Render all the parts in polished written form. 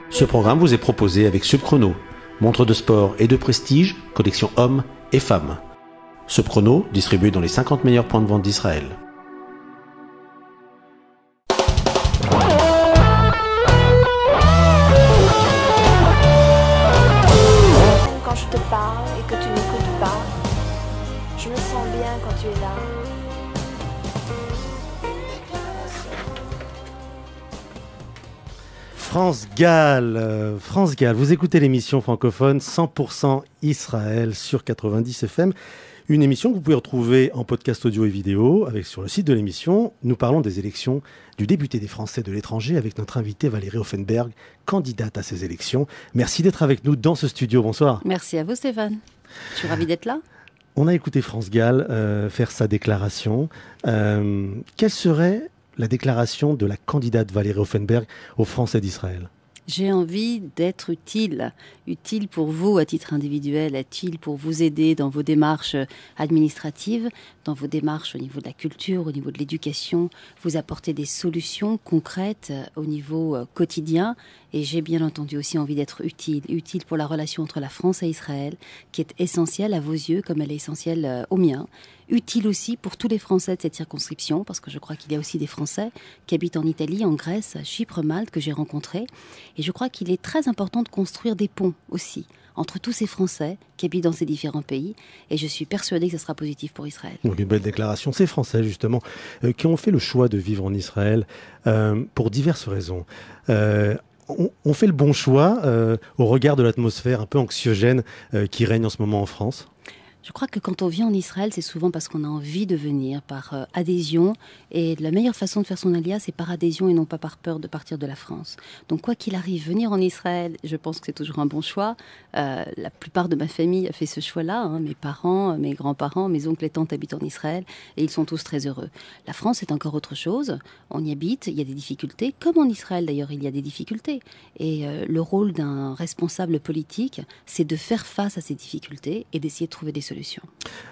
Ce programme vous est proposé avec Subchrono, montre de sport et de prestige, collection hommes et femmes. Subchrono, distribué dans les 50 meilleurs points de vente d'Israël. Quand je te parle et que tu n'écoutes pas, je me sens bien quand tu es là. France Gall, vous écoutez l'émission francophone 100% Israël sur 90 FM. Une émission que vous pouvez retrouver en podcast audio et vidéo sur le site de l'émission. Nous parlons des élections du député des Français de l'étranger avec notre invitée Valérie Offenberg, candidate à ces élections. Merci d'être avec nous dans ce studio. Bonsoir. Merci à vous Stéphane. Je suis ravie d'être là. On a écouté France Gall faire sa déclaration. Quelle serait la déclaration de la candidate Valérie Offenberg aux Français d'Israël? J'ai envie d'être utile pour vous à titre individuel, utile pour vous aider dans vos démarches administratives, dans vos démarches au niveau de la culture, au niveau de l'éducation, vous apporter des solutions concrètes au niveau quotidien. Et j'ai bien entendu aussi envie d'être utile pour la relation entre la France et Israël, qui est essentielle à vos yeux comme elle est essentielle aux miens. Utile aussi pour tous les Français de cette circonscription, parce que je crois qu'il y a aussi des Français qui habitent en Italie, en Grèce, à Chypre, Malte, que j'ai rencontrés. Et je crois qu'il est très important de construire des ponts aussi entre tous ces Français qui habitent dans ces différents pays. Et je suis persuadée que ce sera positif pour Israël. Donc une belle déclaration. Ces Français, justement, qui ont fait le choix de vivre en Israël pour diverses raisons. On fait le bon choix au regard de l'atmosphère un peu anxiogène qui règne en ce moment en France? Je crois que quand on vit en Israël, c'est souvent parce qu'on a envie de venir, par adhésion. Et la meilleure façon de faire son alia, c'est par adhésion et non pas par peur de partir de la France. Donc quoi qu'il arrive, venir en Israël, je pense que c'est toujours un bon choix. La plupart de ma famille a fait ce choix-là. Mes parents, mes grands-parents, mes oncles et tantes habitent en Israël et ils sont tous très heureux. La France est encore autre chose. On y habite, il y a des difficultés. Comme en Israël d'ailleurs, il y a des difficultés. Et le rôle d'un responsable politique, c'est de faire face à ces difficultés et d'essayer de trouver des solutions.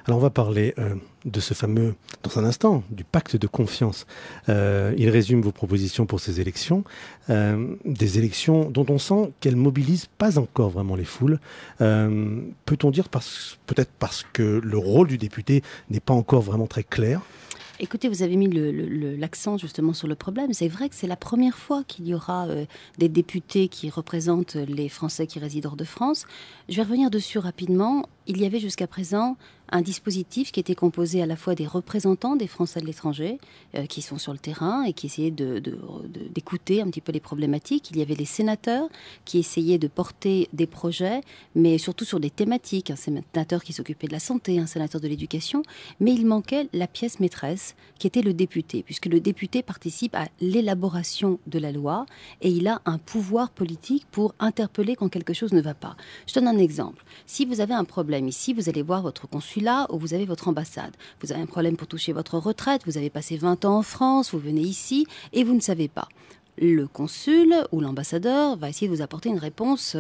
Alors on va parler de ce fameux, dans un instant, du pacte de confiance. Il résume vos propositions pour ces élections, des élections dont on sent qu'elles mobilisent pas encore vraiment les foules. Peut-on dire peut-être parce que le rôle du député n'est pas encore vraiment très clair? Écoutez, vous avez mis l'accent justement sur le problème. C'est vrai que c'est la première fois qu'il y aura des députés qui représentent les Français qui résident hors de France. Je vais revenir dessus rapidement. Il y avait jusqu'à présent un dispositif qui était composé à la fois des représentants des Français de l'étranger qui sont sur le terrain et qui essayaient d'écouter un petit peu les problématiques. Il y avait les sénateurs qui essayaient de porter des projets, mais surtout sur des thématiques. Un sénateur qui s'occupait de la santé, un sénateur de l'éducation. Mais il manquait la pièce maîtresse qui était le député, puisque le député participe à l'élaboration de la loi et il a un pouvoir politique pour interpeller quand quelque chose ne va pas. Je donne un exemple. Si vous avez un problème ici, vous allez voir votre consulat où vous avez votre ambassade. Vous avez un problème pour toucher votre retraite, vous avez passé 20 ans en France, vous venez ici et vous ne savez pas. Le consul ou l'ambassadeur va essayer de vous apporter une réponse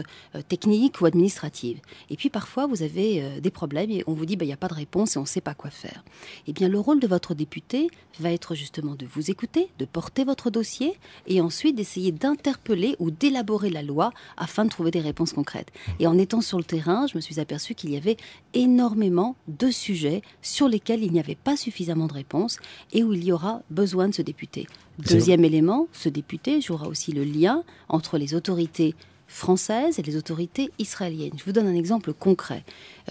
technique ou administrative. Et puis parfois, vous avez des problèmes et on vous dit il n'y a pas de réponse et on ne sait pas quoi faire. Eh bien, le rôle de votre député va être justement de vous écouter, de porter votre dossier et ensuite d'essayer d'interpeller ou d'élaborer la loi afin de trouver des réponses concrètes. Et en étant sur le terrain, je me suis aperçue qu'il y avait énormément de sujets sur lesquels il n'y avait pas suffisamment de réponses et où il y aura besoin de ce député. Deuxième élément, ce député jouera aussi le lien entre les autorités françaises et les autorités israéliennes. Je vous donne un exemple concret.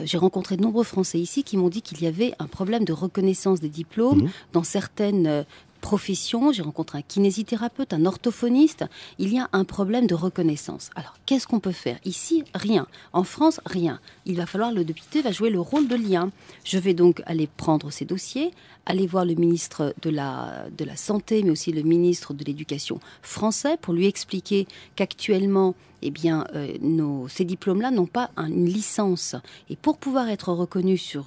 J'ai rencontré de nombreux Français ici qui m'ont dit qu'il y avait un problème de reconnaissance des diplômes dans certaines professions. J'ai rencontré un kinésithérapeute, un orthophoniste. Il y a un problème de reconnaissance. Alors, qu'est-ce qu'on peut faire? Ici, rien. En France, rien. Il va falloir, le député va jouer le rôle de lien. Je vais donc aller prendre ces dossiers, aller voir le ministre de la Santé, mais aussi le ministre de l'Éducation français pour lui expliquer qu'actuellement, ces diplômes-là n'ont pas une licence. Et pour pouvoir être reconnus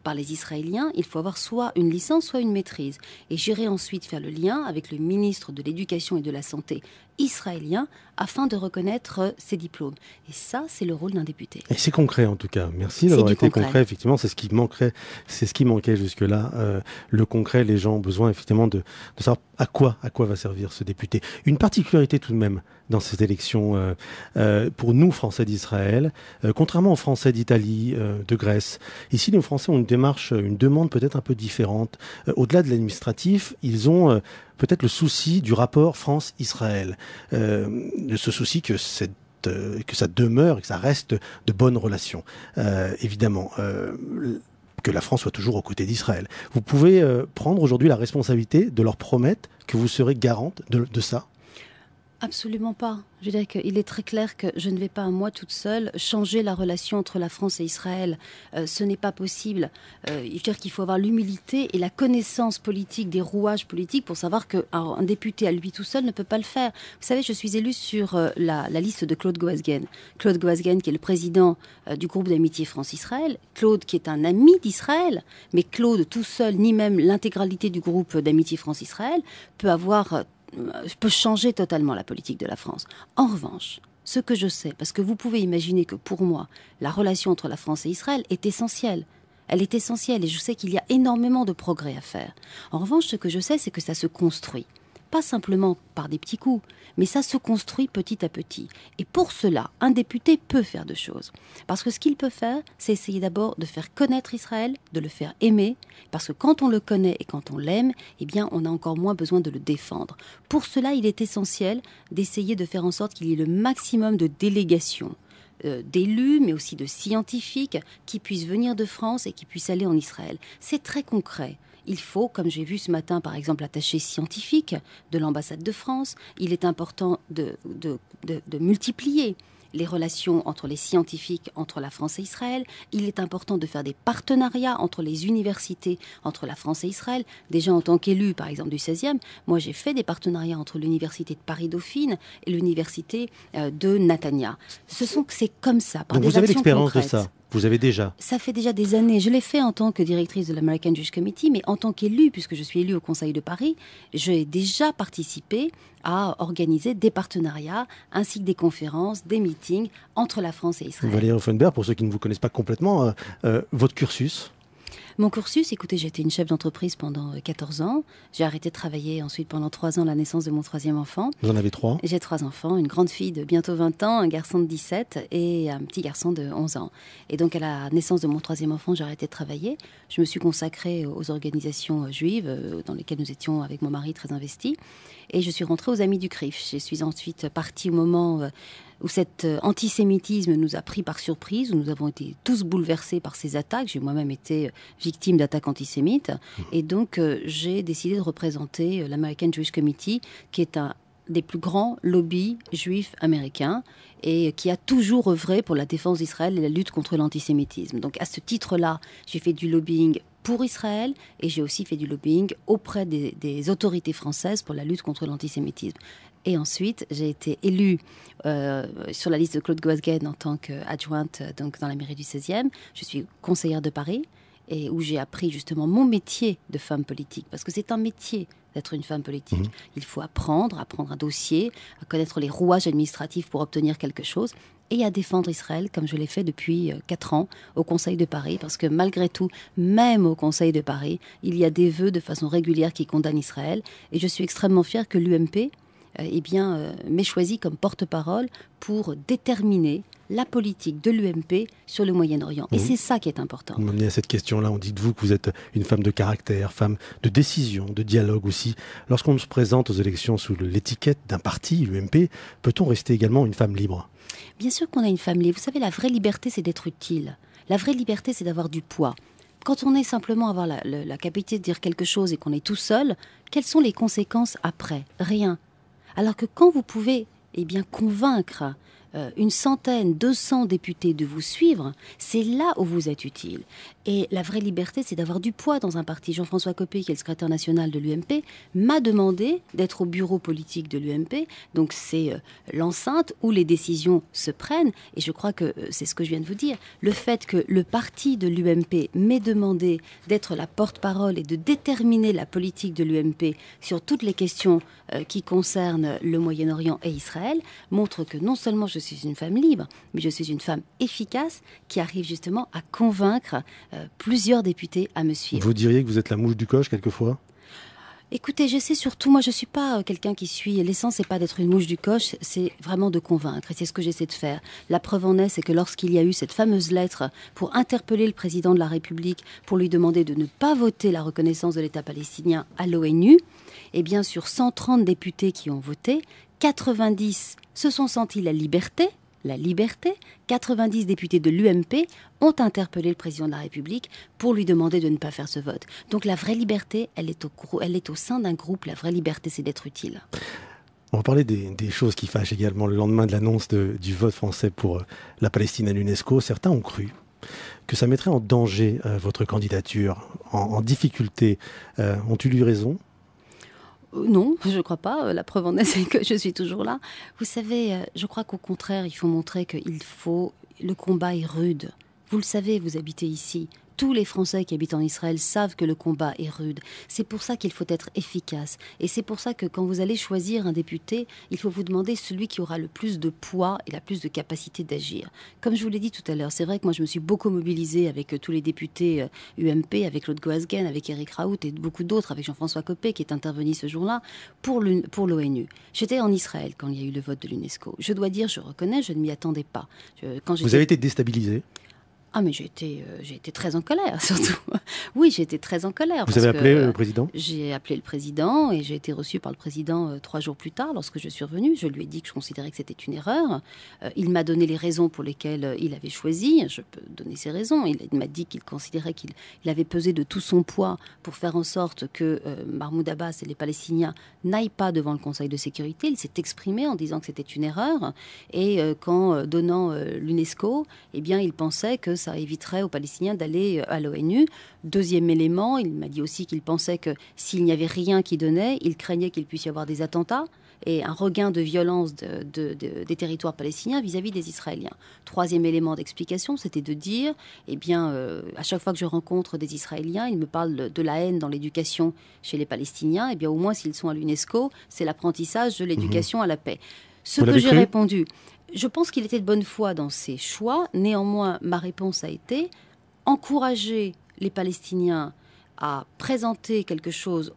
par les Israéliens, il faut avoir soit une licence, soit une maîtrise. Et j'irai ensuite ensuite faire le lien avec le ministre de l'Éducation et de la Santé israélien afin de reconnaître ces diplômes. Et ça, c'est le rôle d'un député. Et c'est concret en tout cas. Merci d'avoir été concret. Effectivement, c'est ce qui manquait jusque-là. Le concret, les gens ont besoin effectivement de savoir à quoi va servir ce député. Une particularité tout de même dans cette élection pour nous, Français d'Israël, contrairement aux Français d'Italie, de Grèce. Ici, les Français ont une demande peut-être un peu différente. Au-delà de l'administratif, ils ont peut-être le souci du rapport France-Israël. Ce souci que ça demeure et que ça reste de bonnes relations. Évidemment, que la France soit toujours aux côtés d'Israël. Vous pouvez prendre aujourd'hui la responsabilité de leur promettre que vous serez garante de ça ? Absolument pas. Je veux dire qu'il est très clair que je ne vais pas, moi, toute seule, changer la relation entre la France et Israël. Ce n'est pas possible. Je veux dire qu'il faut avoir l'humilité et la connaissance politique, des rouages politiques, pour savoir qu'un député à lui tout seul ne peut pas le faire. Vous savez, je suis élue sur la liste de Claude Goasguen. Claude Goasguen, qui est le président du groupe d'amitié France-Israël. Claude, qui est un ami d'Israël. Mais Claude, tout seul, ni même l'intégralité du groupe d'amitié France-Israël, peut changer totalement la politique de la France. En revanche, ce que je sais, parce que vous pouvez imaginer que pour moi, la relation entre la France et Israël est essentielle. Elle est essentielle et je sais qu'il y a énormément de progrès à faire. En revanche, ce que je sais, c'est que ça se construit. Pas simplement par des petits coups, mais ça se construit petit à petit. Et pour cela, un député peut faire deux choses. Parce que ce qu'il peut faire, c'est essayer d'abord de faire connaître Israël, de le faire aimer, parce que quand on le connaît et quand on l'aime, eh bien, on a encore moins besoin de le défendre. Pour cela, il est essentiel d'essayer de faire en sorte qu'il y ait le maximum de délégations, d'élus, mais aussi de scientifiques qui puissent venir de France et qui puissent aller en Israël. C'est très concret. Il faut, comme j'ai vu ce matin, par exemple, l'attaché scientifique de l'ambassade de France, il est important de multiplier les relations entre les scientifiques, entre la France et Israël. Il est important de faire des partenariats entre les universités, entre la France et Israël. Déjà en tant qu'élu, par exemple, du 16e, moi j'ai fait des partenariats entre l'université de Paris-Dauphine et l'université de Natania. C'est comme ça, par Donc des vous avez actions l'expérience concrètes. de ça. Vous avez déjà. Ça fait déjà des années. Je l'ai fait en tant que directrice de l'American Jewish Committee, mais en tant qu'élue, puisque je suis élue au Conseil de Paris, j'ai déjà participé à organiser des partenariats, ainsi que des conférences, des meetings entre la France et Israël. Valérie Offenberg, pour ceux qui ne vous connaissent pas complètement, votre cursus ? Mon cursus, écoutez, j'ai été une chef d'entreprise pendant 14 ans. J'ai arrêté de travailler ensuite pendant 3 ans à la naissance de mon 3e enfant. Vous en avez 3 ? J'ai 3 enfants, une grande fille de bientôt 20 ans, un garçon de 17 et un petit garçon de 11 ans. Et donc à la naissance de mon 3e enfant, j'ai arrêté de travailler. Je me suis consacrée aux organisations juives dans lesquelles nous étions avec mon mari très investis. Et je suis rentrée aux Amis du CRIF. Je suis ensuite partie au moment où cet antisémitisme nous a pris par surprise, où nous avons été tous bouleversés par ces attaques. J'ai moi-même été victime d'attaques antisémites. Et donc, j'ai décidé de représenter l'American Jewish Committee, qui est un des plus grands lobbies juifs américains et qui a toujours œuvré pour la défense d'Israël et la lutte contre l'antisémitisme. Donc, à ce titre-là, j'ai fait du lobbying pour Israël et j'ai aussi fait du lobbying auprès des autorités françaises pour la lutte contre l'antisémitisme. Et ensuite, j'ai été élue sur la liste de Claude Goasguen en tant qu'adjointe donc dans la mairie du 16e. Je suis conseillère de Paris et où j'ai appris justement mon métier de femme politique. Parce que c'est un métier d'être une femme politique. Il faut apprendre un dossier, à connaître les rouages administratifs pour obtenir quelque chose et à défendre Israël, comme je l'ai fait depuis 4 ans au Conseil de Paris. Parce que malgré tout, même au Conseil de Paris, il y a des vœux de façon régulière qui condamnent Israël. Et je suis extrêmement fière que l'UMP m'ait choisi comme porte-parole pour déterminer la politique de l'UMP sur le Moyen-Orient. Et c'est ça qui est important. Vous m'amenez à cette question-là, on dit de vous que vous êtes une femme de caractère, femme de décision, de dialogue aussi. Lorsqu'on se présente aux élections sous l'étiquette d'un parti, l'UMP, peut-on rester également une femme libre ? Bien sûr qu'on a une femme libre. Vous savez, la vraie liberté, c'est d'être utile. La vraie liberté, c'est d'avoir du poids. Quand on est simplement avoir la capacité de dire quelque chose et qu'on est tout seul, quelles sont les conséquences après ? Rien. Alors que quand vous pouvez convaincre une centaine, 200 députés de vous suivre, c'est là où vous êtes utile. Et la vraie liberté, c'est d'avoir du poids dans un parti. Jean-François Copé, qui est le secrétaire national de l'UMP, m'a demandé d'être au bureau politique de l'UMP. Donc c'est l'enceinte où les décisions se prennent. Et je crois que c'est ce que je viens de vous dire. Le fait que le parti de l'UMP m'ait demandé d'être la porte-parole et de déterminer la politique de l'UMP sur toutes les questions qui concernent le Moyen-Orient et Israël montre que non seulement je suis une femme libre, mais je suis une femme efficace qui arrive justement à convaincre plusieurs députés à me suivre. Vous diriez que vous êtes la mouche du coche quelquefois ? Écoutez, j'essaie surtout, moi je ne suis pas quelqu'un qui suit, l'essence c'est pas d'être une mouche du coche, c'est vraiment de convaincre et c'est ce que j'essaie de faire. La preuve en est, c'est que lorsqu'il y a eu cette fameuse lettre pour interpeller le président de la République, pour lui demander de ne pas voter la reconnaissance de l'État palestinien à l'ONU, eh bien sur 130 députés qui ont voté, 90 se sont sentis la liberté, 90 députés de l'UMP ont interpellé le président de la République pour lui demander de ne pas faire ce vote. Donc la vraie liberté, elle est au sein d'un groupe. La vraie liberté, c'est d'être utile. On va parler des choses qui fâchent également. Le lendemain de l'annonce du vote français pour la Palestine à l'UNESCO, certains ont cru que ça mettrait en danger votre candidature, en difficulté. Ont-ils eu raison ? Non, je ne crois pas. La preuve en est, c'est que je suis toujours là. Vous savez, je crois qu'au contraire, il faut montrer que le combat est rude. Vous le savez, vous habitez ici. Tous les Français qui habitent en Israël savent que le combat est rude. C'est pour ça qu'il faut être efficace. Et c'est pour ça que quand vous allez choisir un député, il faut vous demander celui qui aura le plus de poids et la plus de capacité d'agir. Comme je vous l'ai dit tout à l'heure, c'est vrai que moi je me suis beaucoup mobilisée avec tous les députés UMP, avec Claude Goasguen, avec Éric Raoult et beaucoup d'autres, avec Jean-François Copé qui est intervenu ce jour-là pour l'ONU. J'étais en Israël quand il y a eu le vote de l'UNESCO. Je dois dire, je reconnais, je ne m'y attendais pas. Vous avez été déstabilisé ? Ah mais j'ai été très en colère, surtout. Oui, j'ai été très en colère. Vous avez appelé le président ? J'ai appelé le président et j'ai été reçue par le président 3 jours plus tard lorsque je suis revenue. Je lui ai dit que je considérais que c'était une erreur. Il m'a donné les raisons pour lesquelles il avait choisi. Je peux donner ses raisons. Il m'a dit qu'il considérait qu'il avait pesé de tout son poids pour faire en sorte que Mahmoud Abbas et les Palestiniens n'aillent pas devant le Conseil de sécurité. Il s'est exprimé en disant que c'était une erreur et qu'en donnant l'UNESCO, eh bien, il pensait que ça éviterait aux Palestiniens d'aller à l'ONU. Deuxième élément, il m'a dit aussi qu'il pensait que s'il n'y avait rien qui donnait, il craignait qu'il puisse y avoir des attentats et un regain de violence des territoires palestiniens vis-à-vis des Israéliens. Troisième élément d'explication, c'était de dire, eh bien, à chaque fois que je rencontre des Israéliens, ils me parlent de la haine dans l'éducation chez les Palestiniens. Eh bien, au moins, s'ils sont à l'UNESCO, c'est l'apprentissage de l'éducation à la paix. Ce que j'ai répondu... Je pense qu'il était de bonne foi dans ses choix. Néanmoins, ma réponse a été encourager les Palestiniens à présenter quelque chose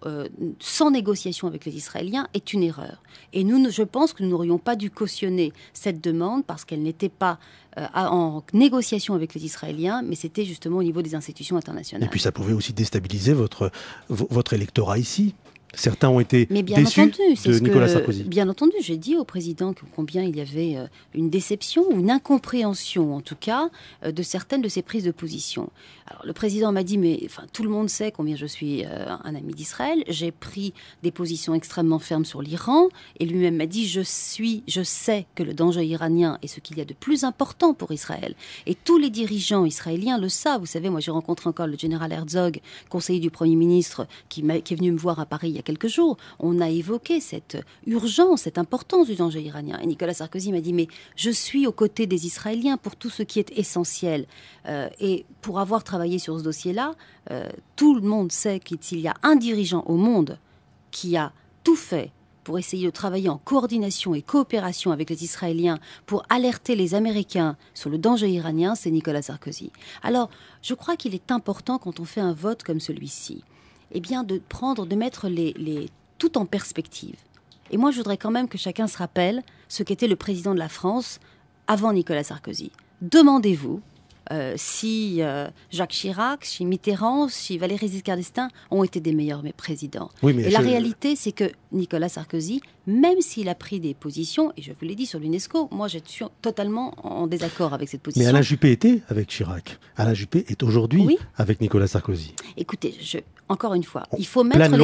sans négociation avec les Israéliens est une erreur. Et je pense que nous n'aurions pas dû cautionner cette demande parce qu'elle n'était pas en négociation avec les Israéliens, mais c'était justement au niveau des institutions internationales. Et puis ça pouvait aussi déstabiliser votre électorat ici. Certains ont été déçus de Nicolas Sarkozy. Bien entendu, j'ai dit au président combien il y avait une déception, ou une incompréhension en tout cas, de certaines de ses prises de position. Alors le président m'a dit, mais tout le monde sait combien je suis un ami d'Israël. J'ai pris des positions extrêmement fermes sur l'Iran, et lui-même m'a dit, je sais que le danger iranien est ce qu'il y a de plus important pour Israël. Et tous les dirigeants israéliens le savent. Vous savez, moi j'ai rencontré encore le général Herzog, conseiller du Premier ministre, qui est venu me voir à Paris il y a quelques jours. On a évoqué cette urgence, cette importance du danger iranien. Et Nicolas Sarkozy m'a dit, mais je suis aux côtés des Israéliens pour tout ce qui est essentiel. Et pour avoir travaillé sur ce dossier-là, tout le monde sait qu'il y a un dirigeant au monde qui a tout fait pour essayer de travailler en coordination et coopération avec les Israéliens pour alerter les Américains sur le danger iranien, c'est Nicolas Sarkozy. Alors, je crois qu'il est important, quand on fait un vote comme celui-ci, eh bien, de mettre tout en perspective. Et moi, je voudrais quand même que chacun se rappelle ce qu'était le président de la France avant Nicolas Sarkozy. Demandez-vous si Jacques Chirac, si Mitterrand, si Valéry Giscard d'Estaing ont été des meilleurs présidents. Oui, mais la réalité, c'est que Nicolas Sarkozy même s'il a pris des positions, et je vous l'ai dit sur l'UNESCO, moi je suis totalement en désaccord avec cette position. Mais Alain Juppé était avec Chirac. Alain Juppé est aujourd'hui avec Nicolas Sarkozy. Écoutez, encore une fois, il faut mettre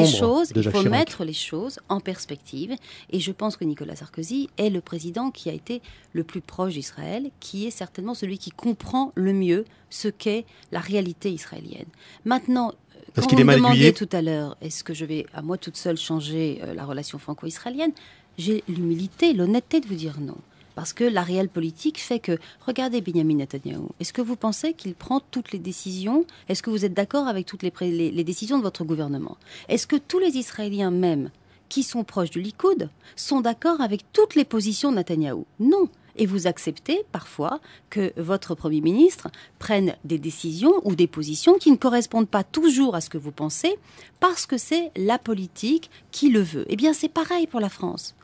les choses en perspective. Et je pense que Nicolas Sarkozy est le président qui a été le plus proche d'Israël, qui est certainement celui qui comprend le mieux ce qu'est la réalité israélienne. Maintenant, quand vous me demandiez tout à l'heure, est-ce que je vais à moi toute seule changer la relation franco-israélienne, j'ai l'humilité, l'honnêteté de vous dire non. Parce que la réelle politique fait que, regardez Benyamin Netanyahou, est-ce que vous pensez qu'il prend toutes les décisions? Est-ce que vous êtes d'accord avec toutes les décisions de votre gouvernement? Est-ce que tous les Israéliens même qui sont proches du Likoud sont d'accord avec toutes les positions de Netanyahou? Non. Et vous acceptez parfois que votre Premier ministre prenne des décisions ou des positions qui ne correspondent pas toujours à ce que vous pensez parce que c'est la politique qui le veut. Eh bien, c'est pareil pour la France.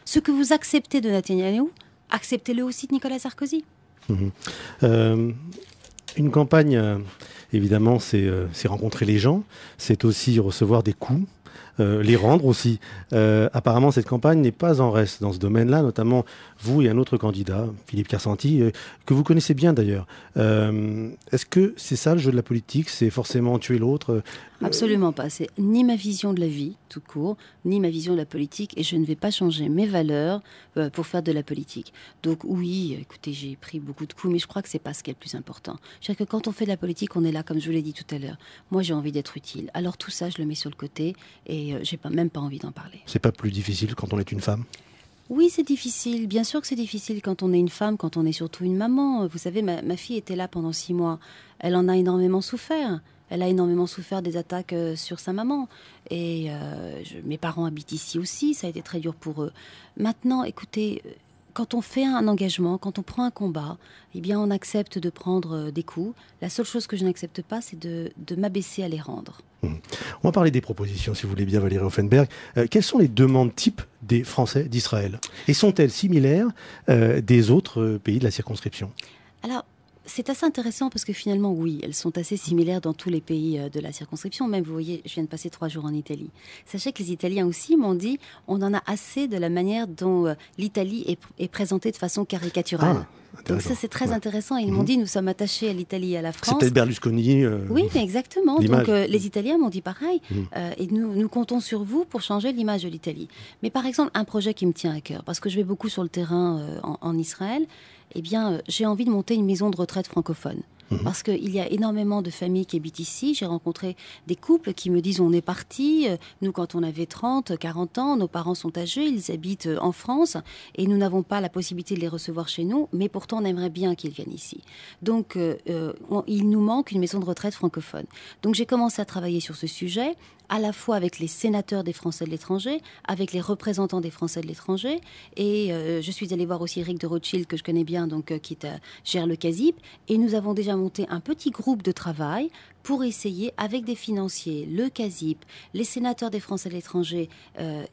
Ce que vous acceptez de Netanyahou, acceptez-le aussi de Nicolas Sarkozy. Une campagne, évidemment, c'est rencontrer les gens, c'est aussi recevoir des coups, les rendre aussi. Apparemment, cette campagne n'est pas en reste dans ce domaine-là, notamment vous et un autre candidat, Philippe Kersanti, que vous connaissez bien d'ailleurs. Est-ce que c'est ça le jeu de la politique? C'est forcément tuer l'autre? Absolument pas. C'est ni ma vision de la vie, tout court, ni ma vision de la politique. Et je ne vais pas changer mes valeurs pour faire de la politique. Donc oui, écoutez, j'ai pris beaucoup de coups, mais je crois que c'est pas ce qui est le plus important. Je dirais que quand on fait de la politique, on est là, comme je vous l'ai dit tout à l'heure. Moi, j'ai envie d'être utile. Alors tout ça, je le mets sur le côté et j'ai même pas envie d'en parler. C'est pas plus difficile quand on est une femme? Oui, c'est difficile. Bien sûr que c'est difficile quand on est une femme, quand on est surtout une maman. Vous savez, ma fille était là pendant 6 mois. Elle en a énormément souffert. Elle a énormément souffert des attaques sur sa maman. Et mes parents habitent ici aussi. Ça a été très dur pour eux. Maintenant, écoutez, quand on fait un engagement, quand on prend un combat, eh bien, on accepte de prendre des coups. La seule chose que je n'accepte pas, c'est de m'abaisser à les rendre. On va parler des propositions, si vous voulez bien, Valérie Offenberg. Quelles sont les demandes types des Français d'Israël? Et sont-elles similaires des autres pays de la circonscription? Alors, c'est assez intéressant parce que finalement, oui, elles sont assez similaires dans tous les pays de la circonscription. Même, vous voyez, je viens de passer 3 jours en Italie. Sachez que les Italiens aussi m'ont dit on en a assez de la manière dont l'Italie est présentée de façon caricaturale. Donc ça, c'est très intéressant. Ils m'ont dit, nous sommes attachés à l'Italie et à la France. C'est peut-être Berlusconi. Oui, mais exactement. Donc les Italiens m'ont dit pareil. Et nous comptons sur vous pour changer l'image de l'Italie. Mais par exemple, un projet qui me tient à cœur, parce que je vais beaucoup sur le terrain en Israël, eh bien, j'ai envie de monter une maison de retraite francophone. Parce qu'il y a énormément de familles qui habitent ici. J'ai rencontré des couples qui me disent on est partis, nous quand on avait 30, 40 ans, nos parents sont âgés, ils habitent en France et nous n'avons pas la possibilité de les recevoir chez nous, mais pourtant on aimerait bien qu'ils viennent ici. Donc il nous manque une maison de retraite francophone. Donc j'ai commencé à travailler sur ce sujet, à la fois avec les sénateurs des Français de l'étranger, avec les représentants des Français de l'étranger, et je suis allée voir aussi Eric de Rothschild, que je connais bien, donc qui gère le CASIP, et nous avons déjà monté un petit groupe de travail pour essayer, avec des financiers, le CASIP, les sénateurs des Français de l'étranger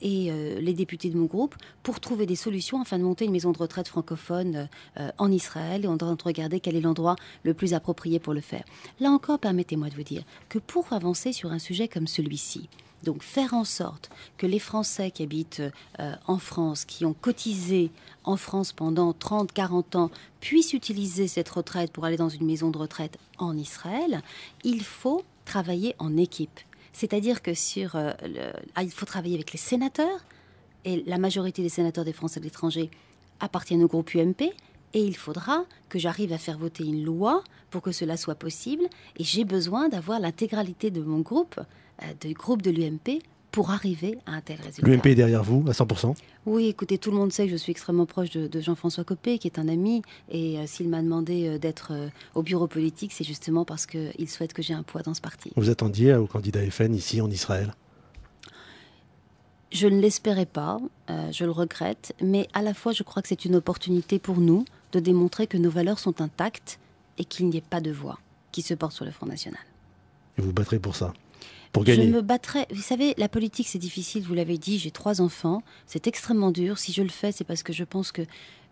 et les députés de mon groupe, pour trouver des solutions afin de monter une maison de retraite francophone en Israël, et on doit regarder quel est l'endroit le plus approprié pour le faire. Là encore, permettez-moi de vous dire que pour avancer sur un sujet comme celui-ci, donc faire en sorte que les Français qui habitent en France, qui ont cotisé en France pendant 30, 40 ans, puissent utiliser cette retraite pour aller dans une maison de retraite en Israël, il faut travailler en équipe. C'est-à-dire que il faut travailler avec les sénateurs, et la majorité des sénateurs des Français de l'étranger appartiennent au groupe UMP, et il faudra que j'arrive à faire voter une loi pour que cela soit possible, et j'ai besoin d'avoir l'intégralité de mon groupe, du groupe de l'UMP, pour arriver à un tel résultat. L'UMP est derrière vous, à 100%? Oui, écoutez, tout le monde sait que je suis extrêmement proche de Jean-François Copé, qui est un ami, et s'il m'a demandé d'être au bureau politique, c'est justement parce qu'il souhaite que j'ai un poids dans ce parti. Vous attendiez au candidat FN ici en Israël? Je ne l'espérais pas, je le regrette, mais à la fois je crois que c'est une opportunité pour nous de démontrer que nos valeurs sont intactes et qu'il n'y ait pas de voix qui se porte sur le Front National. Et vous battrez pour ça? Pour gagner. Je me battrai. Vous savez, la politique, c'est difficile, vous l'avez dit, j'ai 3 enfants, c'est extrêmement dur. Si je le fais, c'est parce que je pense que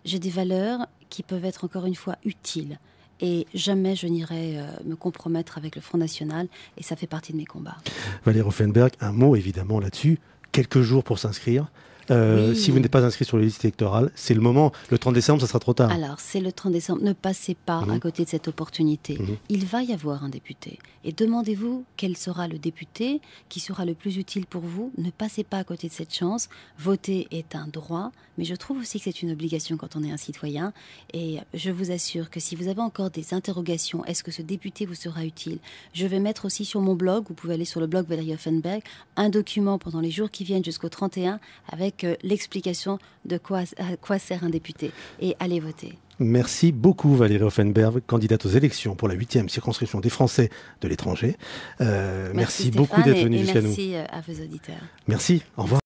j'ai des valeurs qui peuvent être, encore une fois, utiles. Et jamais je n'irai me compromettre avec le Front National, et ça fait partie de mes combats. Valérie Offenberg, un mot évidemment là-dessus. Quelques jours pour s'inscrire. Oui. Si vous n'êtes pas inscrit sur les listes électorales, c'est le moment. Le 30 décembre, ça sera trop tard. Alors, c'est le 30 décembre. Ne passez pas à côté de cette opportunité. Il va y avoir un député. Et demandez-vous quel sera le député qui sera le plus utile pour vous. Ne passez pas à côté de cette chance. Voter est un droit, mais je trouve aussi que c'est une obligation quand on est un citoyen. Et je vous assure que si vous avez encore des interrogations, est-ce que ce député vous sera utile? Je vais mettre aussi sur mon blog, vous pouvez aller sur le blog Valérie Offenberg, un document pendant les jours qui viennent jusqu'au 31 avec l'explication de à quoi sert un député. Et allez voter. Merci beaucoup Valérie Offenberg, candidate aux élections pour la 8e circonscription des Français de l'étranger. Merci beaucoup d'être venu jusqu'à nous. Merci à vos auditeurs. Merci, au revoir.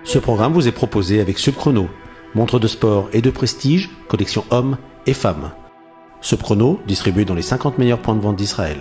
Ce programme vous est proposé avec Subchrono, montre de sport et de prestige, collection hommes et femmes. Subchrono, distribué dans les 50 meilleurs points de vente d'Israël.